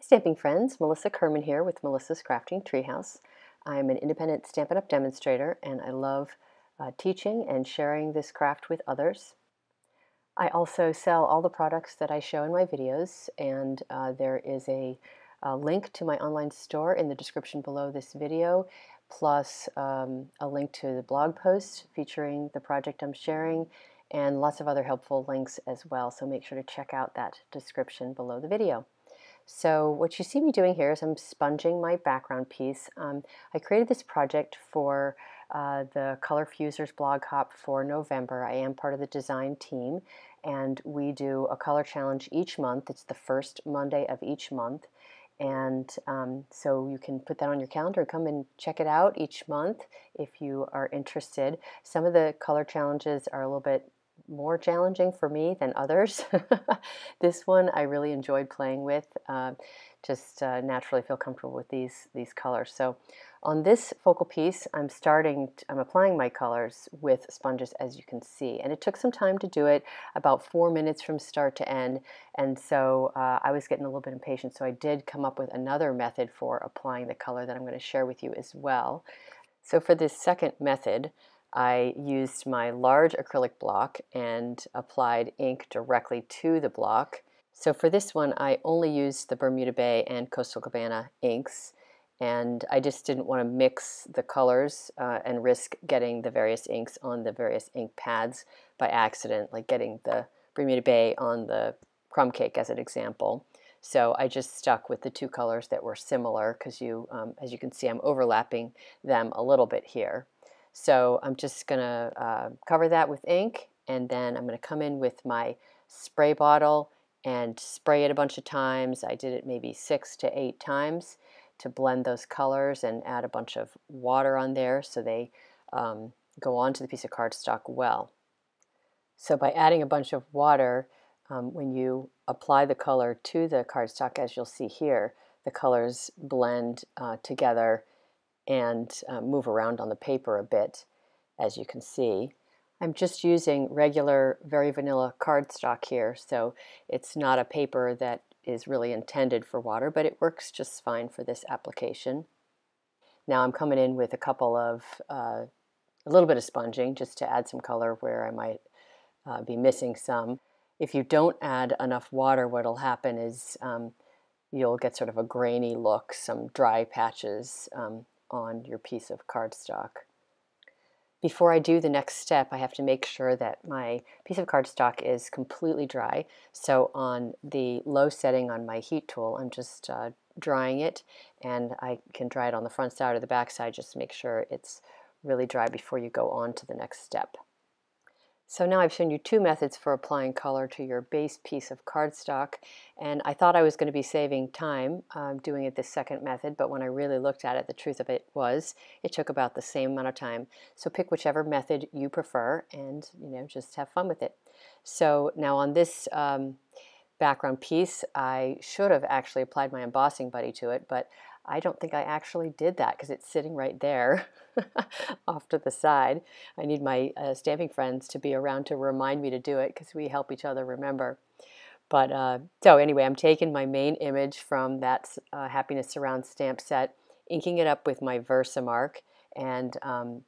Stamping friends, Melissa Kerman here with Melissa's Crafting Treehouse. I'm an independent Stampin' Up! Demonstrator and I love teaching and sharing this craft with others. I also sell all the products that I show in my videos, and there is a link to my online store in the description below this video, plus a link to the blog post featuring the project I'm sharing, and lots of other helpful links as well, so make sure to check out that description below the video. So what you see me doing here is I'm sponging my background piece. I created this project for the Color Fusers blog hop for November. I am part of the design team, and we do a color challenge each month. It's the first Monday of each month, and so you can put that on your calendar and come and check it out each month if you are interested. Some of the color challenges are a little bit more challenging for me than others. This one I really enjoyed playing with, just naturally feel comfortable with these colors. So on this focal piece I'm applying my colors with sponges, as you can see, and it took some time to do it, about 4 minutes from start to end, and so I was getting a little bit impatient, so I did come up with another method for applying the color that I'm going to share with you as well. So for this second method, I used my large acrylic block and applied ink directly to the block. So for this one, I only used the Bermuda Bay and Coastal Cabana inks, and I just didn't want to mix the colors and risk getting the various inks on the various ink pads by accident, like getting the Bermuda Bay on the crumb cake as an example. So I just stuck with the two colors that were similar, because as you can see, I'm overlapping them a little bit here. So I'm just going to cover that with ink, and then I'm going to come in with my spray bottle and spray it a bunch of times. I did it maybe 6 to 8 times to blend those colors, and add a bunch of water on there so they go onto the piece of cardstock well. So by adding a bunch of water, when you apply the color to the cardstock, as you'll see here, the colors blend together and move around on the paper a bit, as you can see. I'm just using regular, very vanilla cardstock here, so it's not a paper that is really intended for water, but it works just fine for this application. Now I'm coming in with a little bit of sponging, just to add some color where I might be missing some. If you don't add enough water, what'll happen is you'll get sort of a grainy look, some dry patches on your piece of cardstock. Before I do the next step, I have to make sure that my piece of cardstock is completely dry. So on the low setting on my heat tool, I'm just drying it, and I can dry it on the front side or the back side, just to make sure it's really dry before you go on to the next step. So now I've shown you two methods for applying color to your base piece of cardstock, and I thought I was going to be saving time doing it this second method, but when I really looked at it, the truth of it was it took about the same amount of time. So pick whichever method you prefer, and just have fun with it. So now on this background piece, I should have actually applied my Embossing Buddy to it, but I don't think I actually did that because it's sitting right there off to the side. I need my stamping friends to be around to remind me to do it, because we help each other remember. But so anyway, I'm taking my main image from that Happiness Surround stamp set, inking it up with my Versamark, and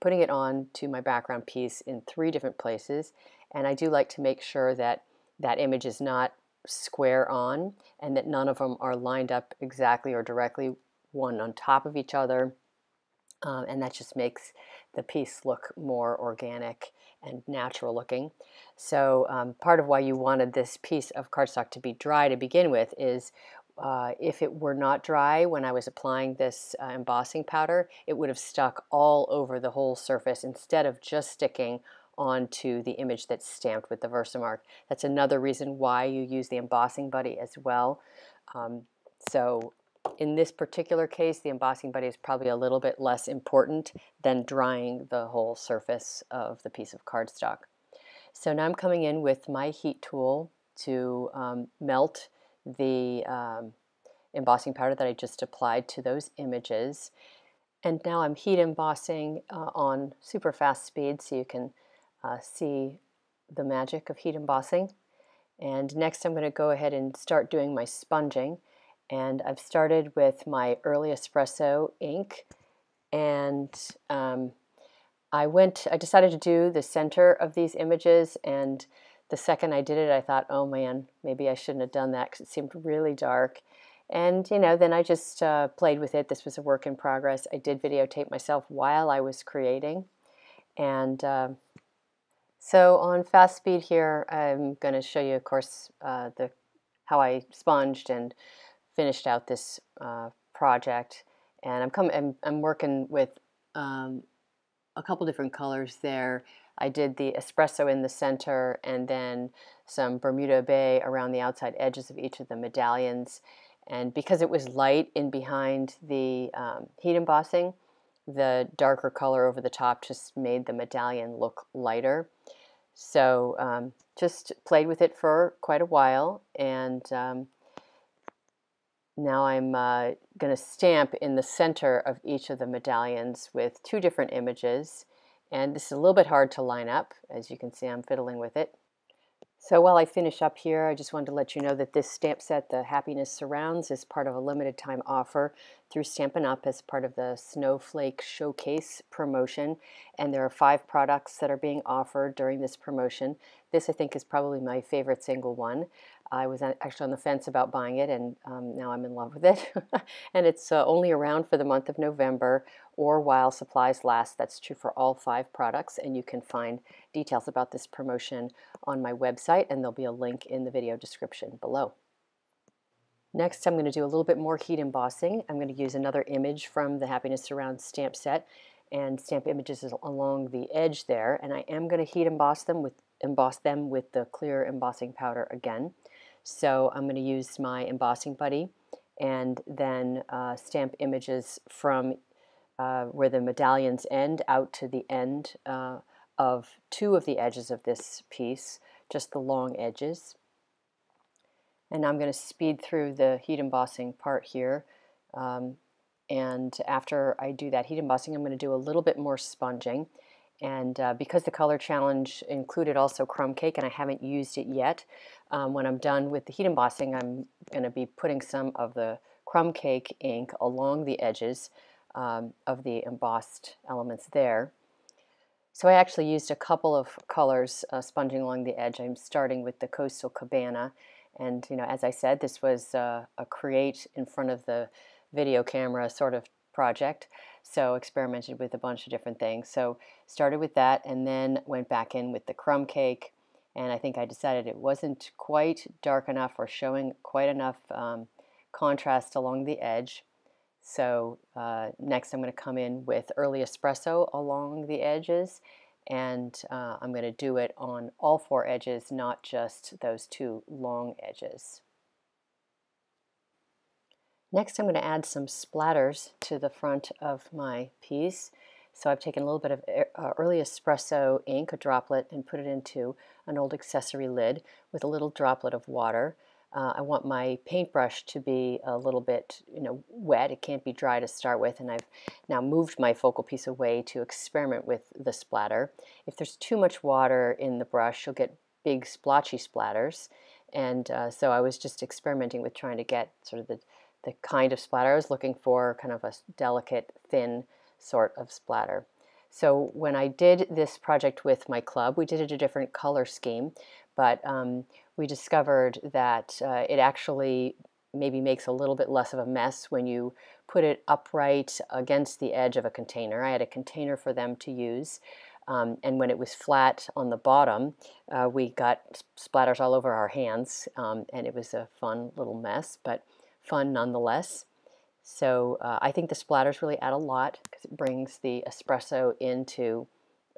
putting it on to my background piece in 3 different places. And I do like to make sure that that image is not square on, and that none of them are lined up exactly or directly one on top of each other, and that just makes the piece look more organic and natural looking. So part of why you wanted this piece of cardstock to be dry to begin with is if it were not dry when I was applying this embossing powder, it would have stuck all over the whole surface instead of just sticking onto the image that's stamped with the Versamark. That's another reason why you use the Embossing Buddy as well. So in this particular case, the Embossing Buddy is probably a little bit less important than drying the whole surface of the piece of cardstock. So now I'm coming in with my heat tool to melt the embossing powder that I just applied to those images. And now I'm heat embossing on super fast speed, so you can see the magic of heat embossing. And next I'm going to go ahead and start doing my sponging. And I've started with my early espresso ink, and I decided to do the center of these images, and the second I did it, I thought, oh man, maybe I shouldn't have done that because it seemed really dark. And, then I just played with it. This was a work in progress. I did videotape myself while I was creating. And so on fast speed here, I'm going to show you, of course, how I sponged and finished out this project. And I'm working with a couple different colors there. I did the espresso in the center and then some Bermuda Bay around the outside edges of each of the medallions. And because it was light in behind the heat embossing, the darker color over the top just made the medallion look lighter. So just played with it for quite a while, and now I'm going to stamp in the center of each of the medallions with two different images. And this is a little bit hard to line up. As you can see, I'm fiddling with it. So while I finish up here, I just wanted to let you know that this stamp set, the Happiness Surrounds, is part of a limited time offer through Stampin' Up! As part of the Snowflake Showcase promotion. And there are 5 products that are being offered during this promotion. This, I think, is probably my favorite single one. I was actually on the fence about buying it, and now I'm in love with it. And it's only around for the month of November or while supplies last. That's true for all 5 products, and you can find details about this promotion on my website, and there'll be a link in the video description below. Next, I'm going to do a little bit more heat embossing. I'm going to use another image from the Happiness Surround stamp set and stamp images along the edge there, and I am going to heat emboss them with the clear embossing powder again. So I'm going to use my Embossing Buddy and then stamp images from where the medallions end out to the end of 2 of the edges of this piece, just the long edges. And I'm going to speed through the heat embossing part here. And after I do that heat embossing, I'm going to do a little bit more sponging. And because the color challenge included also crumb cake, and I haven't used it yet, when I'm done with the heat embossing, I'm going to be putting some of the crumb cake ink along the edges of the embossed elements there. So I actually used a couple of colors sponging along the edge. I'm starting with the Coastal Cabana, and as I said, this was a create in front of the video camera sort of project, so experimented with a bunch of different things. So started with that and then went back in with the crumb cake, and I think I decided it wasn't quite dark enough or showing quite enough contrast along the edge. So next I'm going to come in with early espresso along the edges, and I'm going to do it on all 4 edges, not just those 2 long edges. Next, I'm going to add some splatters to the front of my piece. So I've taken a little bit of early espresso ink, a droplet, and put it into an old accessory lid with a little droplet of water. I want my paintbrush to be a little bit, wet. It can't be dry to start with, and I've now moved my focal piece away to experiment with the splatter. If there's too much water in the brush, you'll get big splotchy splatters, and so I was just experimenting with trying to get sort of the kind of splatter I was looking for, kind of a delicate, thin sort of splatter. So when I did this project with my club, we did it a different color scheme, but we discovered that it actually maybe makes a little bit less of a mess when you put it upright against the edge of a container. I had a container for them to use, and when it was flat on the bottom, we got splatters all over our hands, and it was a fun little mess, but fun nonetheless. So I think the splatters really add a lot because it brings the espresso into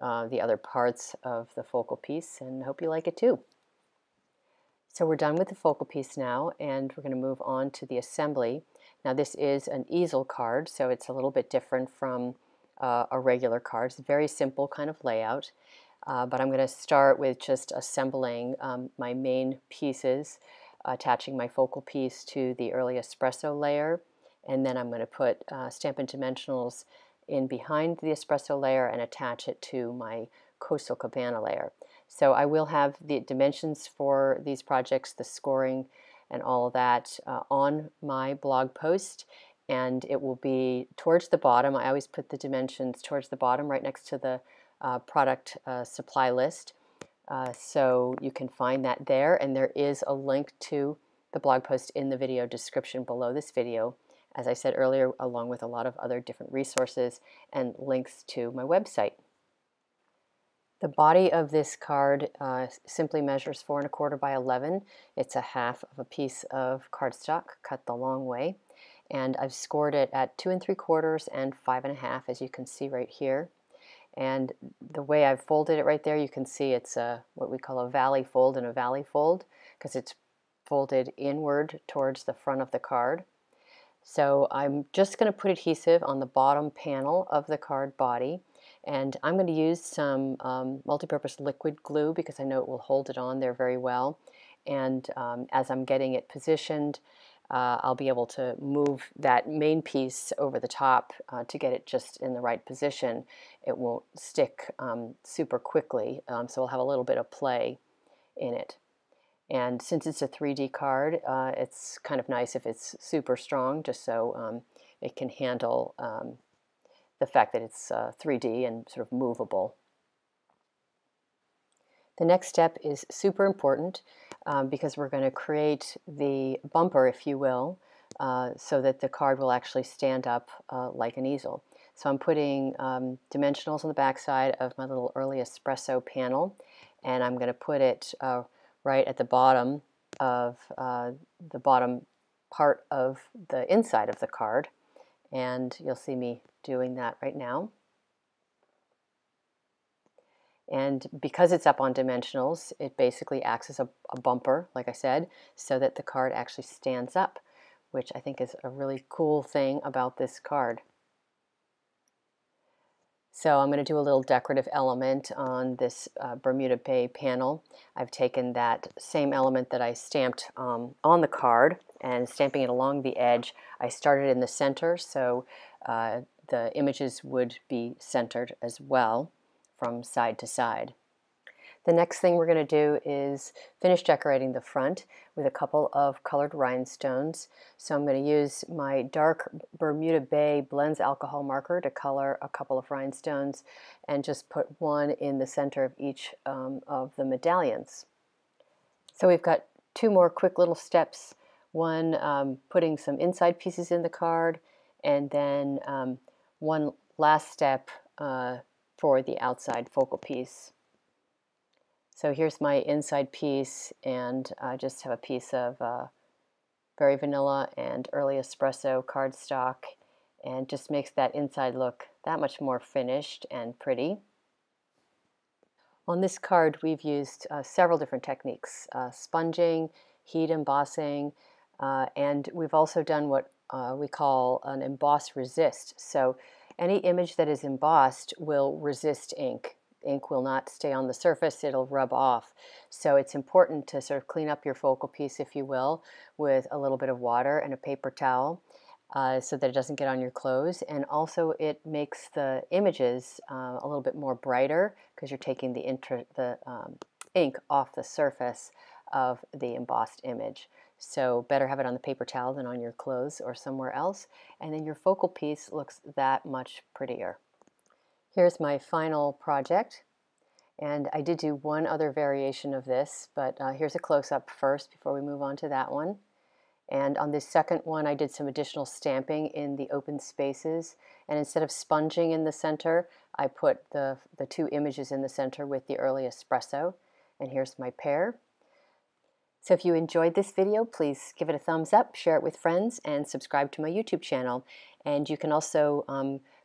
the other parts of the focal piece, and I hope you like it too. So we're done with the focal piece now, and we're going to move on to the assembly. Now this is an easel card, so it's a little bit different from a regular card. It's a very simple kind of layout, but I'm going to start with just assembling my main pieces, attaching my focal piece to the early espresso layer, and then I'm going to put Stampin' Dimensionals in behind the espresso layer and attach it to my Coastal Cabana layer. So I will have the dimensions for these projects, the scoring and all of that on my blog post, and it will be towards the bottom. I always put the dimensions towards the bottom right next to the product supply list. So you can find that there, and there is a link to the blog post in the video description below this video, as I said earlier, along with a lot of other different resources and links to my website. The body of this card simply measures 4 1/4 by 11. It's a half of a piece of cardstock cut the long way, and I've scored it at 2 3/4 and 5 1/2, as you can see right here. And the way I've folded it right there, you can see it's what we call a valley fold and a valley fold, because it's folded inward towards the front of the card. So I'm just going to put adhesive on the bottom panel of the card body, and I'm going to use some multi-purpose liquid glue because I know it will hold it on there very well. And as I'm getting it positioned, I'll be able to move that main piece over the top to get it just in the right position. It won't stick super quickly, so we'll have a little bit of play in it. And since it's a 3D card, it's kind of nice if it's super strong, just so it can handle the fact that it's 3D and sort of movable. The next step is super important because we're going to create the bumper, if you will, so that the card will actually stand up like an easel. So I'm putting dimensionals on the back side of my little early espresso panel, and I'm going to put it right at the bottom of the bottom part of the inside of the card, and you'll see me doing that right now. And because it's up on dimensionals, it basically acts as a bumper, like I said, so that the card actually stands up, which I think is a really cool thing about this card. So I'm going to do a little decorative element on this Bermuda Bay panel. I've taken that same element that I stamped on the card and stamping it along the edge. I started in the center, so the images would be centered as well from side to side. The next thing we're going to do is finish decorating the front with a couple of colored rhinestones. So I'm going to use my dark Bermuda Bay Blends alcohol marker to color a couple of rhinestones and just put one in the center of each of the medallions. So we've got two more quick little steps. One putting some inside pieces in the card, and then one last step for the outside focal piece. So here's my inside piece, and I just have a piece of very vanilla and early espresso cardstock, and just makes that inside look that much more finished and pretty. On this card we've used several different techniques, sponging, heat embossing, and we've also done what we call an emboss resist. So any image that is embossed will resist ink. Ink will not stay on the surface, it'll rub off. So it's important to sort of clean up your focal piece, if you will, with a little bit of water and a paper towel so that it doesn't get on your clothes. And also it makes the images a little bit more brighter because you're taking the ink off the surface of the embossed image. So better have it on the paper towel than on your clothes or somewhere else, and then your focal piece looks that much prettier. Here's my final project, and I did do one other variation of this, but here's a close-up first before we move on to that one. And on this second one I did some additional stamping in the open spaces, and instead of sponging in the center I put the two images in the center with the early espresso, and here's my pair. So if you enjoyed this video, please give it a thumbs up, share it with friends, and subscribe to my YouTube channel. And you can also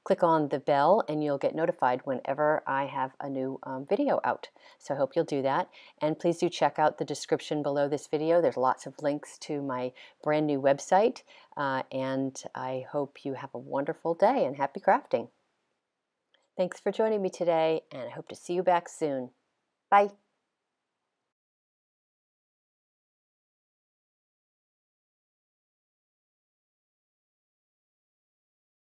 click on the bell and you'll get notified whenever I have a new video out. So I hope you'll do that. And please do check out the description below this video. There's lots of links to my brand new website. And I hope you have a wonderful day and happy crafting. Thanks for joining me today, and I hope to see you back soon. Bye.